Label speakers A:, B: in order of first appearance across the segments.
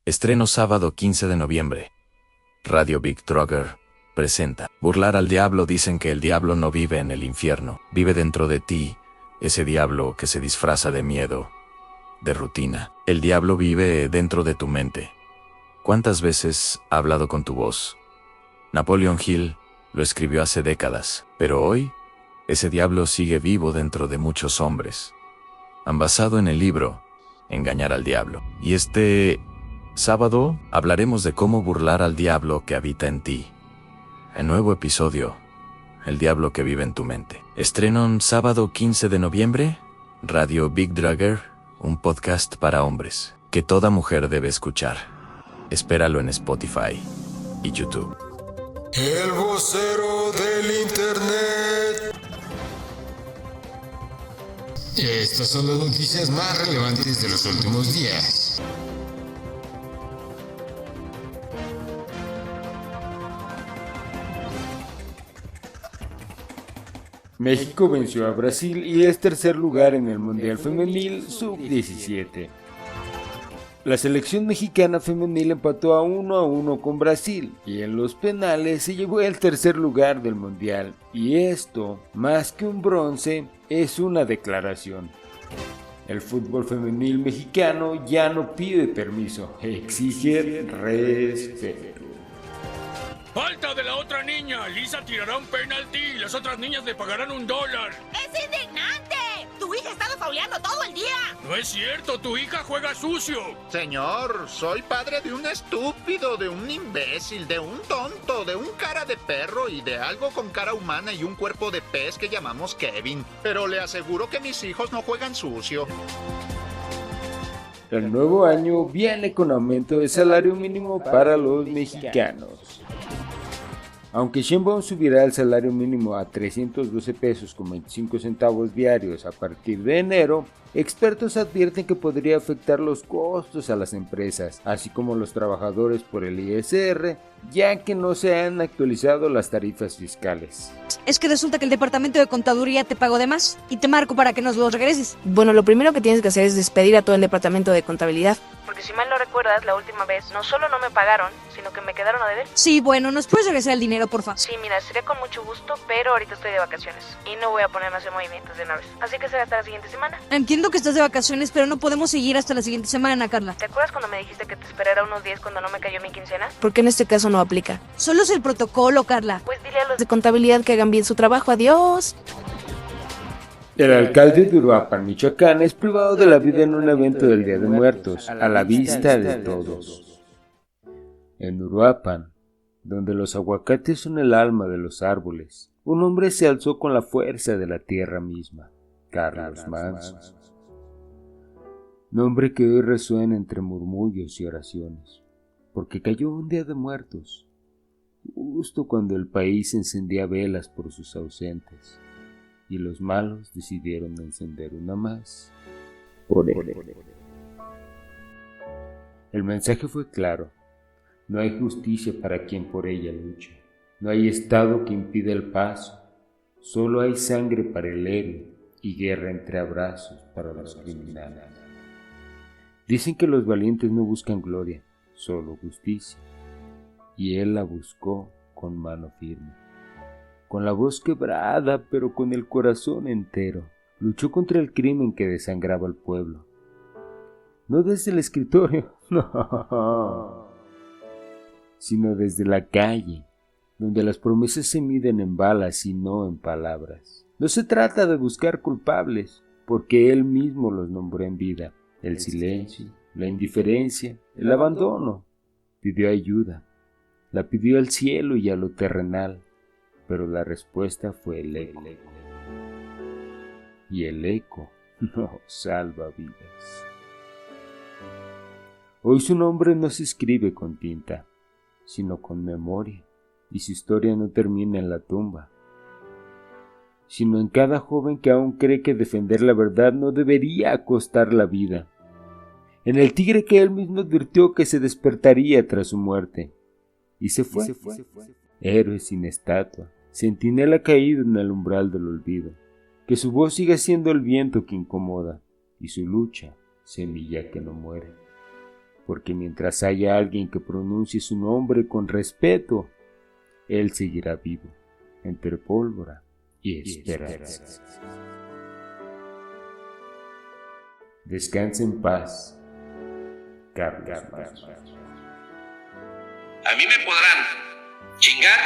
A: Estreno sábado 15 de noviembre. Radio Big Trogger presenta. Burlar al diablo. Dicen que el diablo no vive en el infierno, vive dentro de ti, ese diablo que se disfraza de miedo, de rutina. El diablo vive dentro de tu mente. ¿Cuántas veces ha hablado con tu voz? Napoleon Hill lo escribió hace décadas, pero hoy, ese diablo sigue vivo dentro de muchos hombres. Han basado en el libro Engañar al Diablo. Y este sábado hablaremos de cómo burlar al diablo que habita en ti. El nuevo episodio, El diablo que vive en tu mente. Estreno sábado 15 de noviembre, Radio Big Trogger, un podcast para hombres que toda mujer debe escuchar. Espéralo en Spotify y YouTube.
B: El vocero del internet. Estas son las noticias más relevantes de los últimos días.
C: México venció a Brasil y es tercer lugar en el Mundial Femenil Sub-17. La selección mexicana femenil empató a 1-1 con Brasil y en los penales se llevó el tercer lugar del Mundial. Y esto, más que un bronce, es una declaración. El fútbol femenil mexicano ya no pide permiso, exige respeto.
D: ¡Falta de la otra niña! Lisa tirará un penalti y las otras niñas le pagarán $1.
E: ¡Es indignante! ¡Tu hija ha estado fauleando todo el día!
D: ¡No es cierto! ¡Tu hija juega sucio!
F: Señor, soy padre de un estúpido, de un imbécil, de un tonto, de un cara de perro y de algo con cara humana y un cuerpo de pez que llamamos Kevin. Pero le aseguro que mis hijos no juegan sucio.
C: El nuevo año viene con aumento de salario mínimo para los mexicanos. Aunque Sheinbaum subirá el salario mínimo a 312 pesos con 25 centavos diarios a partir de enero, expertos advierten que podría afectar los costos a las empresas, así como los trabajadores por el ISR, ya que no se han actualizado las tarifas fiscales.
G: Es que resulta que el departamento de contaduría te pagó de más y te marco para que nos los regreses.
H: Bueno, lo primero que tienes que hacer es despedir a todo el departamento de contabilidad. Porque si mal no recuerdas, la última vez no solo no me pagaron, sino que me quedaron a deber.
G: Sí, bueno, ¿nos puedes regresar el dinero, porfa?
H: Sí, mira, sería con mucho gusto, pero ahorita estoy de vacaciones y no voy a ponerme a hacer movimientos de una vez. Así que será hasta la siguiente semana.
G: Entiendo que estás de vacaciones, pero no podemos seguir hasta la siguiente semana, Carla.
H: ¿Te acuerdas cuando me dijiste que te esperara unos días cuando no me cayó mi quincena? Porque en este caso no aplica.
G: Solo es el protocolo, Carla.
H: Pues dile a los de contabilidad que hagan bien su trabajo. Adiós.
C: El alcalde de Uruapan, Michoacán, es privado de la vida en un evento del Día de Muertos, a la vista de todos. En Uruapan, donde los aguacates son el alma de los árboles, un hombre se alzó con la fuerza de la tierra misma, Carlos Manso. Nombre que hoy resuena entre murmullos y oraciones, porque cayó un Día de Muertos, justo cuando el país encendía velas por sus ausentes. Y los malos decidieron encender una más por él. El mensaje fue claro: no hay justicia para quien por ella lucha, no hay estado que impida el paso, solo hay sangre para el héroe y guerra entre abrazos para los criminales. Dicen que los valientes no buscan gloria, solo justicia, y él la buscó con mano firme. Con la voz quebrada, pero con el corazón entero, luchó contra el crimen que desangraba al pueblo. No desde el escritorio, no, sino desde la calle, donde las promesas se miden en balas y no en palabras. No se trata de buscar culpables, porque él mismo los nombró en vida: el silencio, la indiferencia, el abandono. Pidió ayuda, la pidió al cielo y a lo terrenal. Pero la respuesta fue el eco. Y el eco no salva vidas. Hoy su nombre no se escribe con tinta, sino con memoria, y su historia no termina en la tumba, sino en cada joven que aún cree que defender la verdad no debería costar la vida, en el tigre que él mismo advirtió que se despertaría tras su muerte, y se fue. Héroe sin estatua, centinela caído en el umbral del olvido, que su voz siga siendo el viento que incomoda, y su lucha, semilla que no muere. porque mientras haya alguien que pronuncie su nombre con respeto, él seguirá vivo, entre pólvora y esperanza. Descansa en paz, Carlos Mazo.
I: A mí me podrán chingar,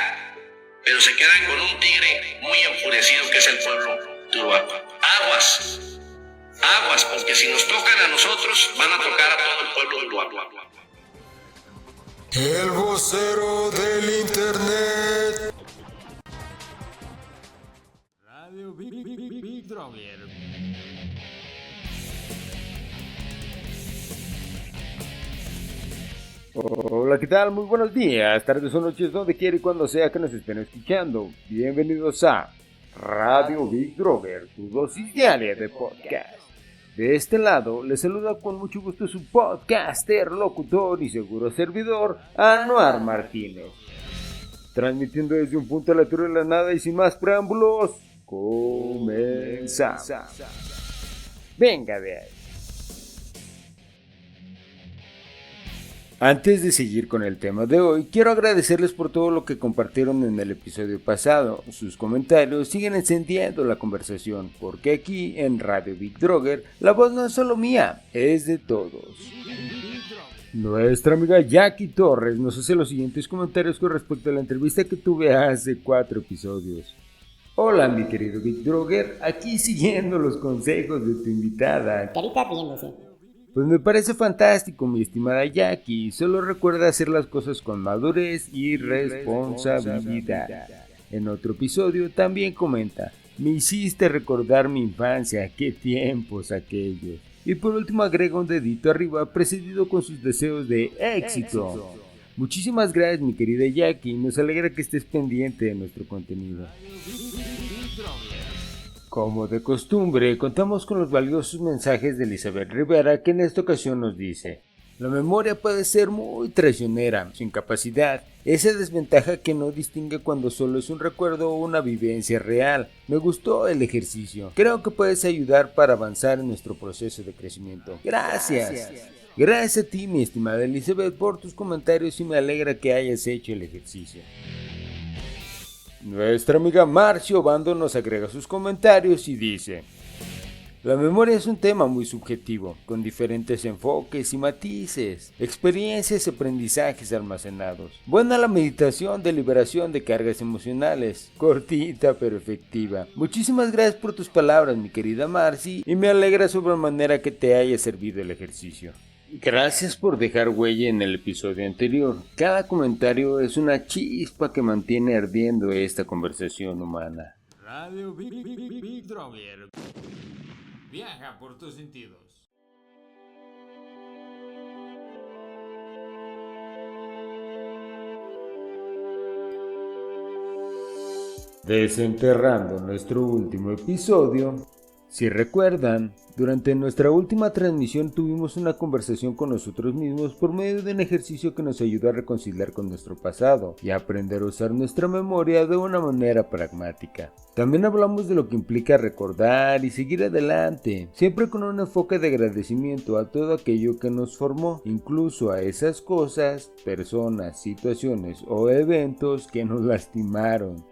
I: pero se quedan con un tigre muy enfurecido que es el pueblo turuaco. Aguas, aguas, porque si nos tocan a nosotros, van a tocar a todo el pueblo turuaco.
B: El vocero del internet. Radio Big Droger.
C: Hola, ¿qué tal? Muy buenos días, tardes o noches, donde quiera y cuando sea que nos estén escuchando. Bienvenidos a Radio Big Droger, tu dosis diaria de podcast. De este lado, les saluda con mucho gusto su podcaster, locutor y seguro servidor, Anuar Martínez. Transmitiendo desde un punto aleatorio de la nada y sin más preámbulos, comenzamos. Venga de ahí. Antes de seguir con el tema de hoy, quiero agradecerles por todo lo que compartieron en el episodio pasado. Sus comentarios siguen encendiendo la conversación, porque aquí en Radio Big Droger, la voz no es solo mía, es de todos. Nuestra amiga Jackie Torres nos hace los siguientes comentarios con respecto a la entrevista que tuve hace 4 episodios. Hola mi querido Big Droger, aquí siguiendo los consejos de tu invitada.
J: Carita riéndose.
C: Pues me parece fantástico, mi estimada Jackie. Solo recuerda hacer las cosas con madurez y responsabilidad. En otro episodio también comenta: me hiciste recordar mi infancia, qué tiempos aquellos. Y por último agrega un dedito arriba precedido con sus deseos de éxito. Muchísimas gracias, mi querida Jackie. Nos alegra que estés pendiente de nuestro contenido. Como de costumbre, contamos con los valiosos mensajes de Elizabeth Rivera, que en esta ocasión nos dice: la memoria puede ser muy traicionera, sin capacidad, esa desventaja que no distingue cuando solo es un recuerdo o una vivencia real. Me gustó el ejercicio, creo que puedes ayudar para avanzar en nuestro proceso de crecimiento. Gracias. Gracias a ti, mi estimada Elizabeth, por tus comentarios y me alegra que hayas hecho el ejercicio. Nuestra amiga Marcio Bando nos agrega sus comentarios y dice: la memoria es un tema muy subjetivo, con diferentes enfoques y matices, experiencias y aprendizajes almacenados. Buena la meditación de liberación de cargas emocionales, cortita pero efectiva. Muchísimas gracias por tus palabras, mi querida Marci, y me alegra sobremanera que te haya servido el ejercicio. Gracias por dejar huella en el episodio anterior. Cada comentario es una chispa que mantiene ardiendo esta conversación humana.
B: Radio Big Droger. Viaja por tus sentidos.
C: Desenterrando nuestro último episodio, si recuerdan, durante nuestra última transmisión tuvimos una conversación con nosotros mismos por medio de un ejercicio que nos ayudó a reconciliar con nuestro pasado y a aprender a usar nuestra memoria de una manera pragmática. También hablamos de lo que implica recordar y seguir adelante, siempre con un enfoque de agradecimiento a todo aquello que nos formó, incluso a esas cosas, personas, situaciones o eventos que nos lastimaron.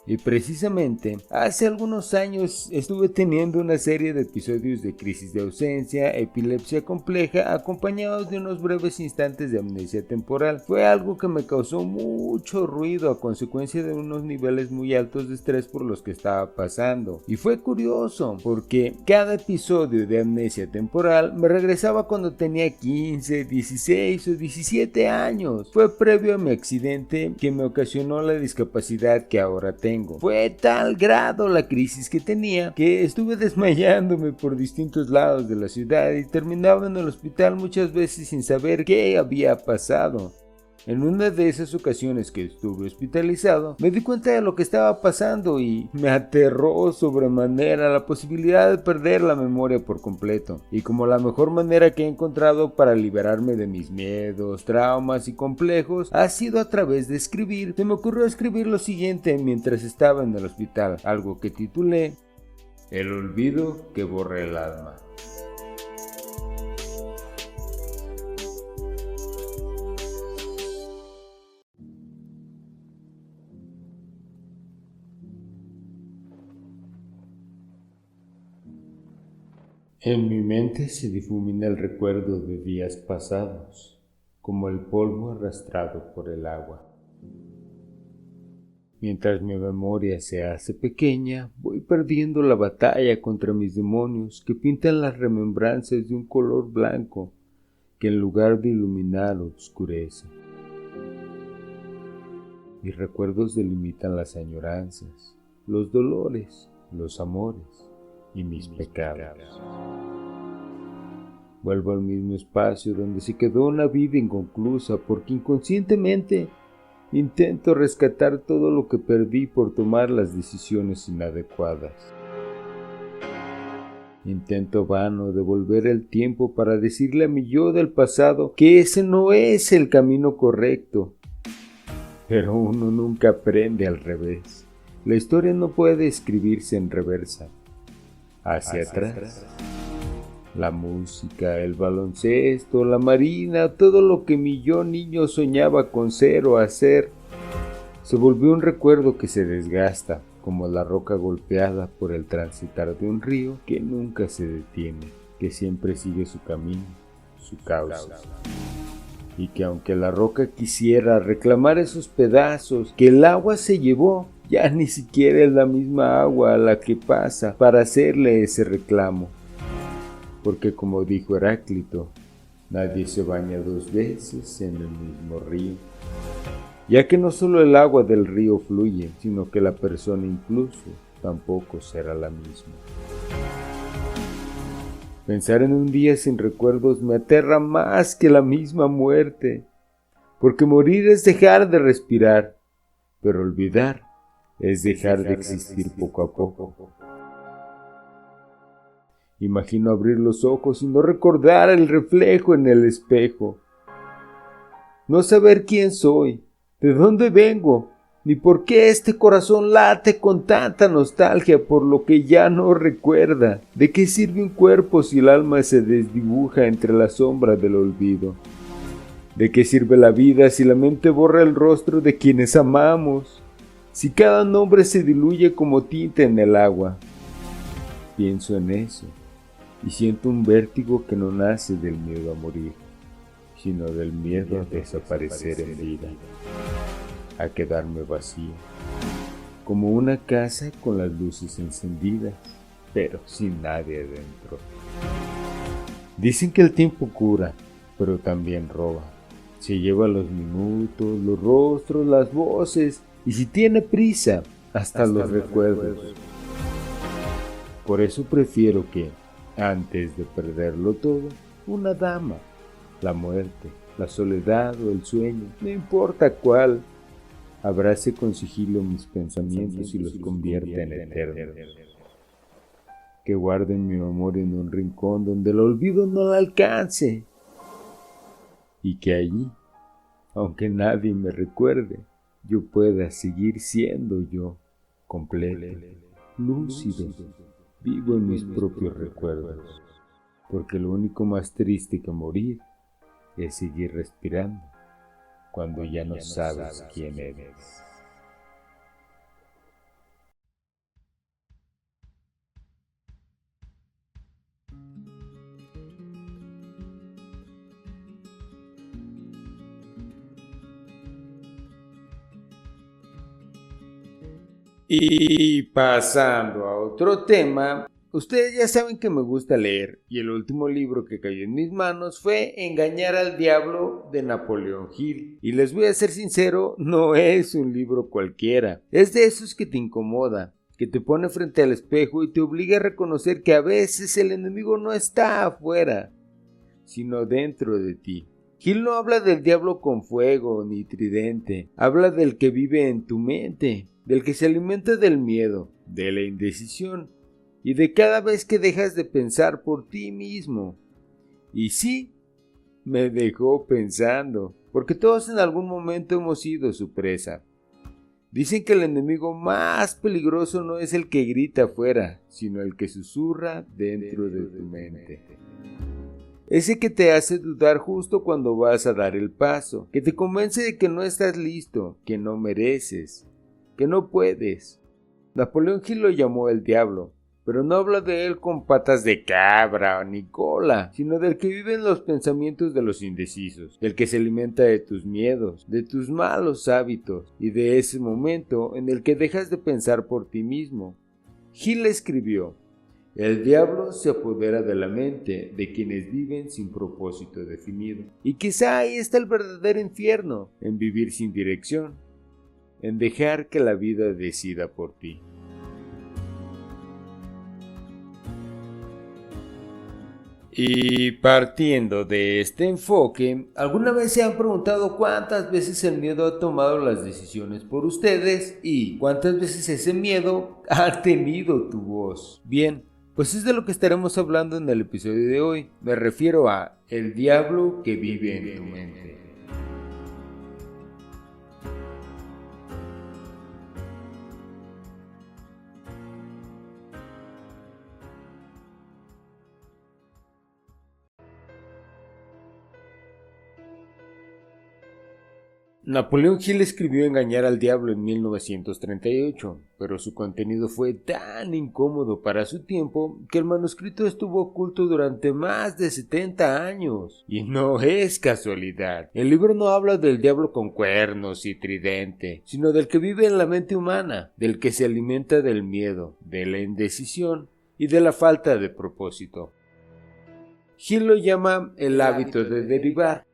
C: Y precisamente, hace algunos años estuve teniendo una serie de episodios de crisis de ausencia, epilepsia compleja, acompañados de unos breves instantes de amnesia temporal. Fue algo que me causó mucho ruido a consecuencia de unos niveles muy altos de estrés por los que estaba pasando. Y fue curioso, porque cada episodio de amnesia temporal me regresaba cuando tenía 15, 16 o 17 años. Fue previo a mi accidente que me ocasionó la discapacidad que ahora tengo. Fue tal grado la crisis que tenía que estuve desmayándome por distintos lados de la ciudad y terminaba en el hospital muchas veces sin saber qué había pasado. En una de esas ocasiones que estuve hospitalizado, me di cuenta de lo que estaba pasando y me aterró sobremanera la posibilidad de perder la memoria por completo. Y como la mejor manera que he encontrado para liberarme de mis miedos, traumas y complejos ha sido a través de escribir, se me ocurrió escribir lo siguiente mientras estaba en el hospital, algo que titulé El olvido que borra el alma. En mi mente se difumina el recuerdo de días pasados, como el polvo arrastrado por el agua. Mientras mi memoria se hace pequeña, voy perdiendo la batalla contra mis demonios que pintan las remembranzas de un color blanco que en lugar de iluminar oscurece. Mis recuerdos delimitan las añoranzas, los dolores, los amores y mis pecados. Vuelvo al mismo espacio donde se quedó una vida inconclusa porque inconscientemente intento rescatar todo lo que perdí por tomar las decisiones inadecuadas. Intento vano devolver el tiempo para decirle a mi yo del pasado que ese no es el camino correcto. Pero uno nunca aprende al revés. La historia no puede escribirse en reversa. Hacia atrás. La música, el baloncesto, la marina, todo lo que mi yo niño soñaba con ser o hacer, se volvió un recuerdo que se desgasta, como la roca golpeada por el transitar de un río que nunca se detiene, que siempre sigue su camino, su causa. Y que aunque la roca quisiera reclamar esos pedazos que el agua se llevó, ya ni siquiera es la misma agua a la que pasa para hacerle ese reclamo. Porque como dijo Heráclito, nadie se baña dos veces en el mismo río, ya que no solo el agua del río fluye, sino que la persona incluso tampoco será la misma. Pensar en un día sin recuerdos me aterra más que la misma muerte, porque morir es dejar de respirar, pero olvidar es dejar de existir poco a poco. Imagino abrir los ojos y no recordar el reflejo en el espejo. No saber quién soy, de dónde vengo, ni por qué este corazón late con tanta nostalgia por lo que ya no recuerda. ¿De qué sirve un cuerpo si el alma se desdibuja entre las sombras del olvido? ¿De qué sirve la vida si la mente borra el rostro de quienes amamos? Si cada nombre se diluye como tinta en el agua. Pienso en eso. Y siento un vértigo que no nace del miedo a morir, sino del miedo a desaparecer en vida, a quedarme vacío, como una casa con las luces encendidas, pero sin nadie adentro. Dicen que el tiempo cura, pero también roba. Se lleva los minutos, los rostros, las voces, y si tiene prisa, hasta los recuerdos. Por eso prefiero que, antes de perderlo todo, una dama, la muerte, la soledad o el sueño, no importa cuál, abrace con sigilo mis pensamientos y los convierta en eternos. Que guarden mi memoria en un rincón donde el olvido no la alcance. Y que allí, aunque nadie me recuerde, yo pueda seguir siendo yo, completo, lúcido, vivo en mis propios recuerdos, porque lo único más triste que morir es seguir respirando cuando ya no sabes quién eres. Y pasando a otro tema, ustedes ya saben que me gusta leer, y el último libro que cayó en mis manos fue Engañar al Diablo de Napoleón Hill. Y les voy a ser sincero, no es un libro cualquiera, es de esos que te incomoda, que te pone frente al espejo y te obliga a reconocer que a veces el enemigo no está afuera, sino dentro de ti. Hill no habla del diablo con fuego ni tridente, habla del que vive en tu mente, del que se alimenta del miedo, de la indecisión y de cada vez que dejas de pensar por ti mismo. Y sí, me dejó pensando, porque todos en algún momento hemos sido su presa. Dicen que el enemigo más peligroso no es el que grita afuera, sino el que susurra dentro de tu mente. Ese que te hace dudar justo cuando vas a dar el paso, que te convence de que no estás listo, que no mereces, que no puedes. Napoleón Hill lo llamó el diablo, pero no habla de él con patas de cabra ni cola, sino del que vive en los pensamientos de los indecisos, del que se alimenta de tus miedos, de tus malos hábitos y de ese momento en el que dejas de pensar por ti mismo. Hill escribió: el diablo se apodera de la mente de quienes viven sin propósito definido. Y quizá ahí está el verdadero infierno, en vivir sin dirección, en dejar que la vida decida por ti. Y partiendo de este enfoque, ¿alguna vez se han preguntado cuántas veces el miedo ha tomado las decisiones por ustedes y cuántas veces ese miedo ha tenido tu voz? Bien, pues es de lo que estaremos hablando en el episodio de hoy. Me refiero a el diablo que vive en tu mente. Napoleón Hill escribió Engañar al Diablo en 1938, pero su contenido fue tan incómodo para su tiempo que el manuscrito estuvo oculto durante más de 70 años. Y no es casualidad. El libro no habla del diablo con cuernos y tridente, sino del que vive en la mente humana, del que se alimenta del miedo, de la indecisión y de la falta de propósito. Hill lo llama el hábito de derivar.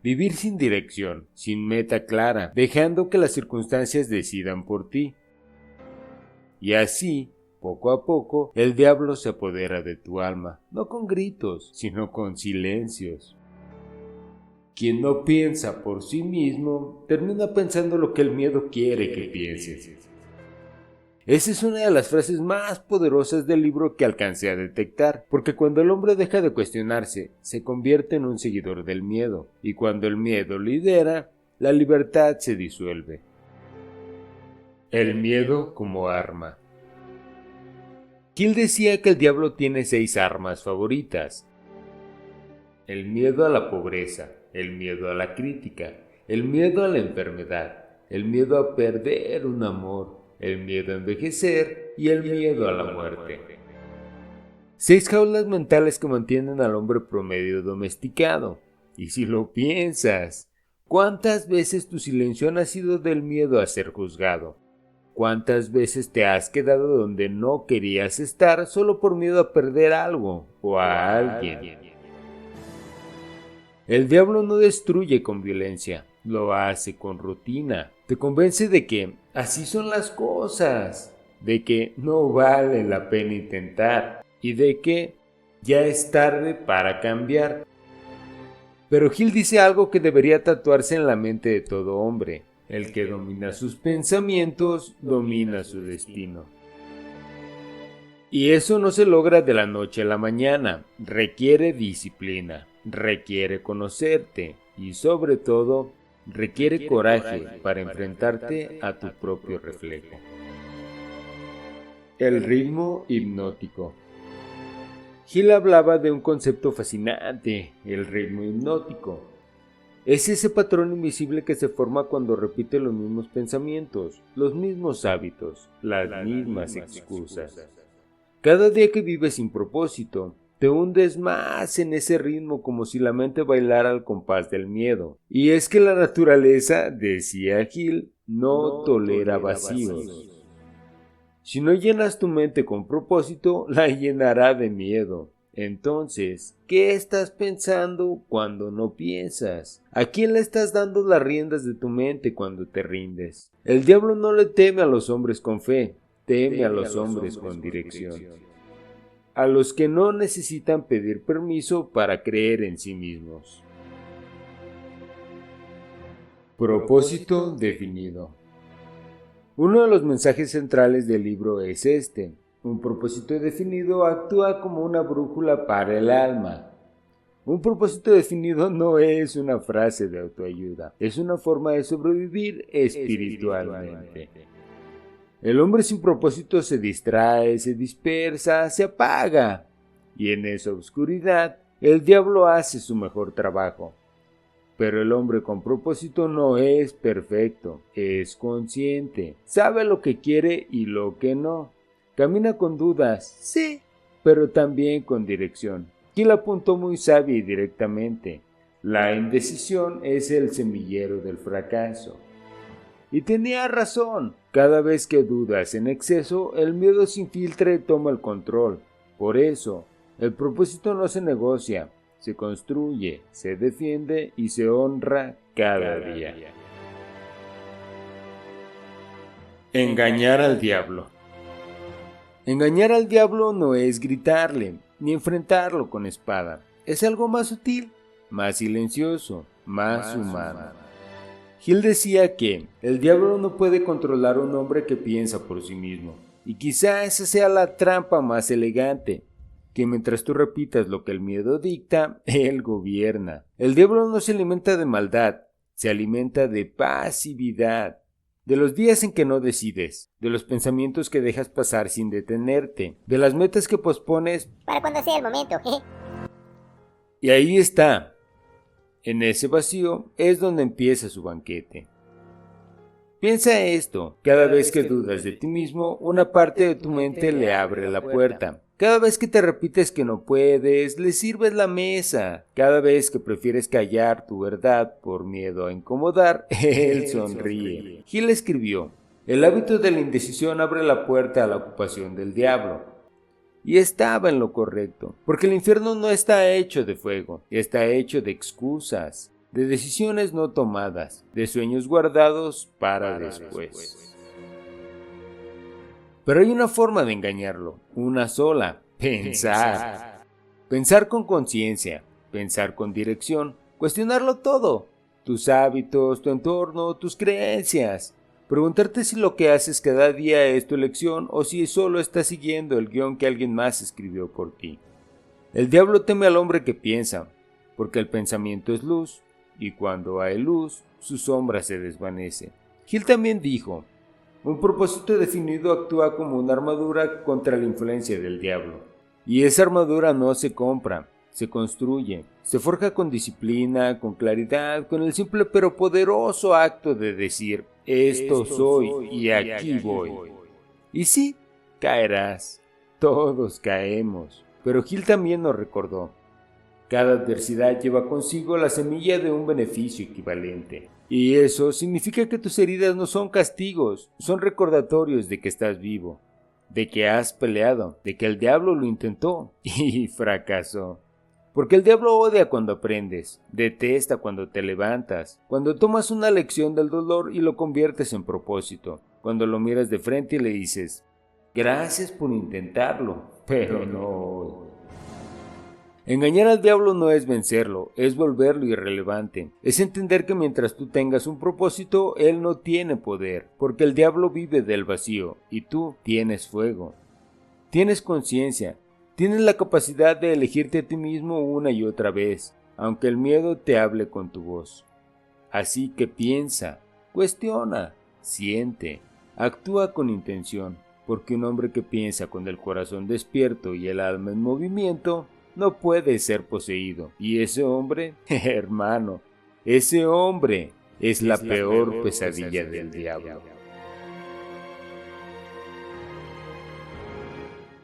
C: Vivir sin dirección, sin meta clara, dejando que las circunstancias decidan por ti. Y así, poco a poco, el diablo se apodera de tu alma, no con gritos, sino con silencios. Quien no piensa por sí mismo, termina pensando lo que el miedo quiere que pienses. Esa es una de las frases más poderosas del libro que alcancé a detectar, porque cuando el hombre deja de cuestionarse, se convierte en un seguidor del miedo, y cuando el miedo lidera, la libertad se disuelve. El miedo como arma. Hill decía que el diablo tiene 6 armas favoritas: el miedo a la pobreza, el miedo a la crítica, el miedo a la enfermedad, el miedo a perder un amor, el miedo a envejecer y el miedo a la muerte. 6 jaulas mentales que mantienen al hombre promedio domesticado. Y si lo piensas, ¿cuántas veces tu silencio ha nacido del miedo a ser juzgado? ¿Cuántas veces te has quedado donde no querías estar solo por miedo a perder algo o a alguien? El diablo no destruye con violencia, lo hace con rutina. Te convence de que así son las cosas, de que no vale la pena intentar y de que ya es tarde para cambiar. Pero Hill dice algo que debería tatuarse en la mente de todo hombre: el que domina sus pensamientos, domina su destino. Y eso no se logra de la noche a la mañana, requiere disciplina, requiere conocerte y sobre todo requiere coraje para enfrentarte a tu propio reflejo. El ritmo hipnótico. Hill hablaba de un concepto fascinante: el ritmo hipnótico. Es ese patrón invisible que se forma cuando repite los mismos pensamientos, los mismos hábitos, las mismas excusas. Cada día que vives sin propósito, te hundes más en ese ritmo como si la mente bailara al compás del miedo. Y es que la naturaleza, decía Hill, no tolera vacíos. Si no llenas tu mente con propósito, la llenará de miedo. Entonces, ¿qué estás pensando cuando no piensas? ¿A quién le estás dando las riendas de tu mente cuando te rindes? El diablo no le teme a los hombres con fe, teme a los hombres con dirección. A los que no necesitan pedir permiso para creer en sí mismos. Propósito definido. Uno de los mensajes centrales del libro es este: un propósito definido actúa como una brújula para el alma. Un propósito definido no es una frase de autoayuda, es una forma de sobrevivir espiritualmente. El hombre sin propósito se distrae, se dispersa, se apaga, y en esa oscuridad el diablo hace su mejor trabajo. Pero el hombre con propósito no es perfecto, es consciente, sabe lo que quiere y lo que no. Camina con dudas, sí, pero también con dirección. Gil apuntó muy sabia y directamente. La indecisión es el semillero del fracaso. Y tenía razón. Cada vez que dudas en exceso, el miedo se infiltra y toma el control. Por eso, el propósito no se negocia, se construye, se defiende y se honra cada día. Engañar al diablo. Engañar al diablo no es gritarle, ni enfrentarlo con espada. Es algo más sutil, más silencioso, más humano. Gil decía que el diablo no puede controlar a un hombre que piensa por sí mismo. Y quizá esa sea la trampa más elegante, que mientras tú repitas lo que el miedo dicta, él gobierna. El diablo no se alimenta de maldad, se alimenta de pasividad. De los días en que no decides, de los pensamientos que dejas pasar sin detenerte, de las metas que pospones
J: para cuando sea el momento.
C: Y ahí está. En ese vacío es donde empieza su banquete. Piensa esto, cada vez que dudas de ti mismo, una parte de tu mente le abre la puerta. Cada vez que te repites que no puedes, le sirves la mesa. Cada vez que prefieres callar tu verdad por miedo a incomodar, él sonríe. Gil escribió, el hábito de la indecisión abre la puerta a la ocupación del diablo. Y estaba en lo correcto, porque el infierno no está hecho de fuego, está hecho de excusas, de decisiones no tomadas, de sueños guardados para después. Pero hay una forma de engañarlo, una sola, pensar. Pensar con conciencia, pensar con dirección, cuestionarlo todo, tus hábitos, tu entorno, tus creencias. Preguntarte si lo que haces cada día es tu elección o si solo estás siguiendo el guión que alguien más escribió por ti. El diablo teme al hombre que piensa, porque el pensamiento es luz, y cuando hay luz, su sombra se desvanece. Gil también dijo, un propósito definido actúa como una armadura contra la influencia del diablo. Y esa armadura no se compra, se construye, se forja con disciplina, con claridad, con el simple pero poderoso acto de decir, esto soy y aquí voy. Y sí, caerás, todos caemos, pero Gil también nos recordó. Cada adversidad lleva consigo la semilla de un beneficio equivalente. Y eso significa que tus heridas no son castigos, son recordatorios de que estás vivo, de que has peleado, de que el diablo lo intentó y fracasó. Porque el diablo odia cuando aprendes, detesta cuando te levantas, cuando tomas una lección del dolor y lo conviertes en propósito, cuando lo miras de frente y le dices, gracias por intentarlo, pero no hoy. Engañar al diablo no es vencerlo, es volverlo irrelevante. Es entender que mientras tú tengas un propósito, él no tiene poder, porque el diablo vive del vacío y tú tienes fuego. Tienes conciencia, tienes la capacidad de elegirte a ti mismo una y otra vez, aunque el miedo te hable con tu voz. Así que piensa, cuestiona, siente, actúa con intención, porque un hombre que piensa con el corazón despierto y el alma en movimiento, no puede ser poseído. Y ese hombre, hermano, ese hombre es la peor pesadilla del diablo.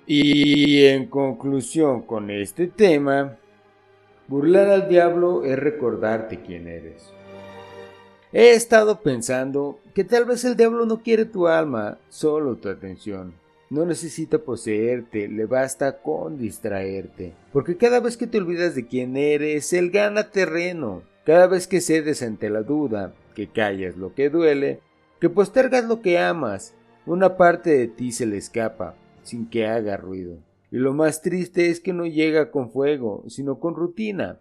C: Y en conclusión con este tema, burlar al diablo es recordarte quién eres. He estado pensando que tal vez el diablo no quiere tu alma, solo tu atención. No necesita poseerte, le basta con distraerte. Porque cada vez que te olvidas de quién eres, él gana terreno. Cada vez que cedes ante la duda, que callas lo que duele, que postergas lo que amas, una parte de ti se le escapa, sin que haga ruido. Y lo más triste es que no llega con fuego, sino con rutina.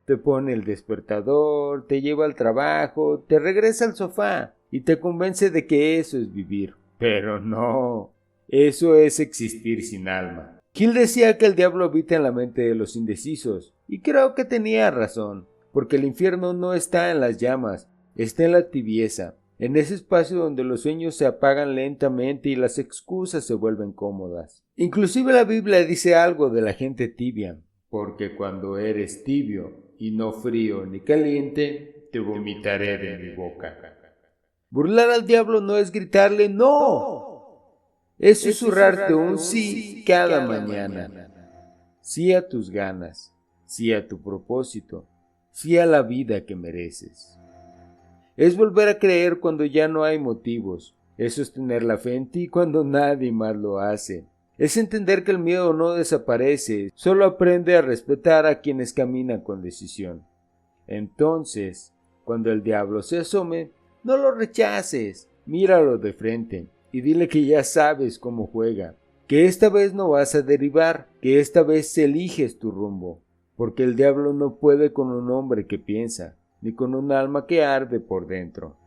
C: Te pone el despertador, te lleva al trabajo, te regresa al sofá y te convence de que eso es vivir. Pero no. Eso es existir sin alma. Gil decía que el diablo habita en la mente de los indecisos, y creo que tenía razón, porque el infierno no está en las llamas, está en la tibieza, en ese espacio donde los sueños se apagan lentamente y las excusas se vuelven cómodas. Inclusive la Biblia dice algo de la gente tibia, porque cuando eres tibio y no frío ni caliente, te vomitaré de mi boca. Burlar al diablo no es gritarle ¡no! es susurrarte un sí cada mañana. Sí a tus ganas, sí a tu propósito, sí a la vida que mereces. Es volver a creer cuando ya no hay motivos, es sostener la fe en ti cuando nadie más lo hace. Es entender que el miedo no desaparece, solo aprende a respetar a quienes caminan con decisión. Entonces, cuando el diablo se asome, no lo rechaces, míralo de frente y dile que ya sabes cómo juega, que esta vez no vas a derivar, que esta vez eliges tu rumbo, porque el diablo no puede con un hombre que piensa, ni con un alma que arde por dentro.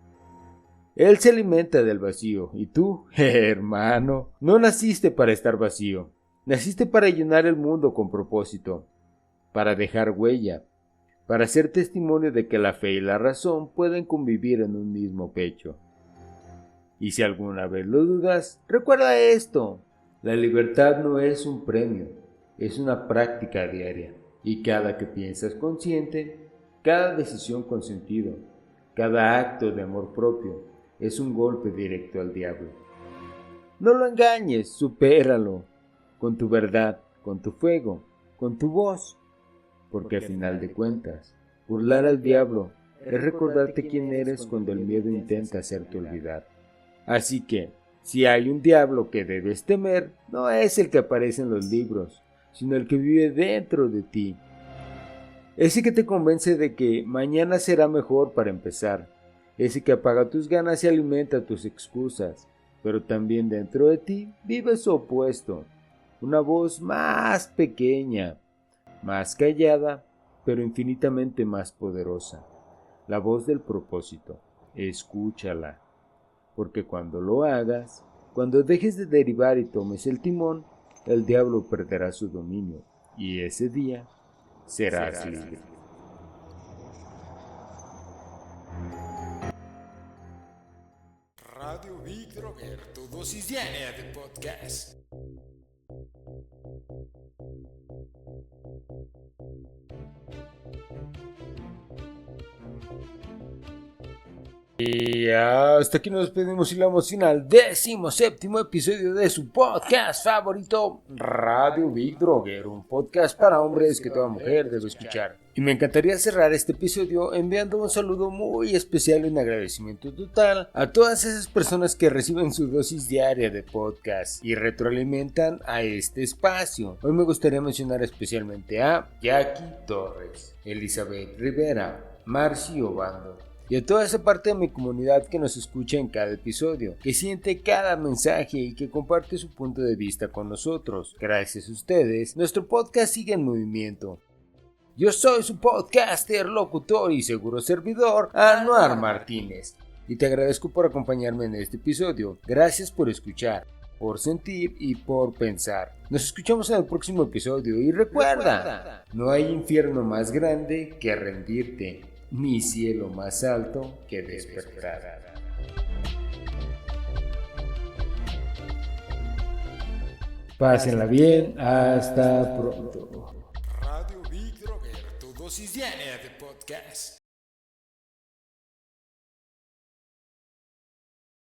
C: Él se alimenta del vacío, y tú, hermano, no naciste para estar vacío, naciste para llenar el mundo con propósito, para dejar huella, para ser testimonio de que la fe y la razón pueden convivir en un mismo pecho. Y si alguna vez lo dudas, recuerda esto: la libertad no es un premio, es una práctica diaria, y cada que piensas consciente, cada decisión con sentido, cada acto de amor propio, es un golpe directo al diablo. No lo engañes, supéralo, con tu verdad, con tu fuego, con tu voz, porque al final de cuentas, burlar al diablo es recordarte quién eres cuando el miedo intenta hacerte olvidar. Así que, si hay un diablo que debes temer, no es el que aparece en los libros, sino el que vive dentro de ti. Ese que te convence de que mañana será mejor para empezar, ese que apaga tus ganas y alimenta tus excusas, pero también dentro de ti vive su opuesto, una voz más pequeña, más callada, pero infinitamente más poderosa, la voz del propósito. Escúchala, porque cuando lo hagas, cuando dejes de derivar y tomes el timón, el diablo perderá su dominio, y ese día serás libre.
B: Radio Big Droger, tu dosis diaria de podcast.
C: Y hasta aquí nos despedimos y la emoción al 17º episodio de su podcast favorito, Radio Big Droger, un podcast para hombres que toda mujer debe escuchar. Y me encantaría cerrar este episodio enviando un saludo muy especial y un agradecimiento total a todas esas personas que reciben su dosis diaria de podcast y retroalimentan a este espacio. Hoy me gustaría mencionar especialmente a Jackie Torres, Elizabeth Rivera, Marci Obando, y a toda esa parte de mi comunidad que nos escucha en cada episodio, que siente cada mensaje y que comparte su punto de vista con nosotros. Gracias a ustedes, nuestro podcast sigue en movimiento. Yo soy su podcaster, locutor y seguro servidor, Anuar Martínez, y te agradezco por acompañarme en este episodio. Gracias por escuchar, por sentir y por pensar. Nos escuchamos en el próximo episodio y recuerda, no hay infierno más grande que rendirte, ni cielo más alto que despertar. Pásenla bien, hasta pronto.
B: Radio Big Droger, tu dosis diaria de podcast.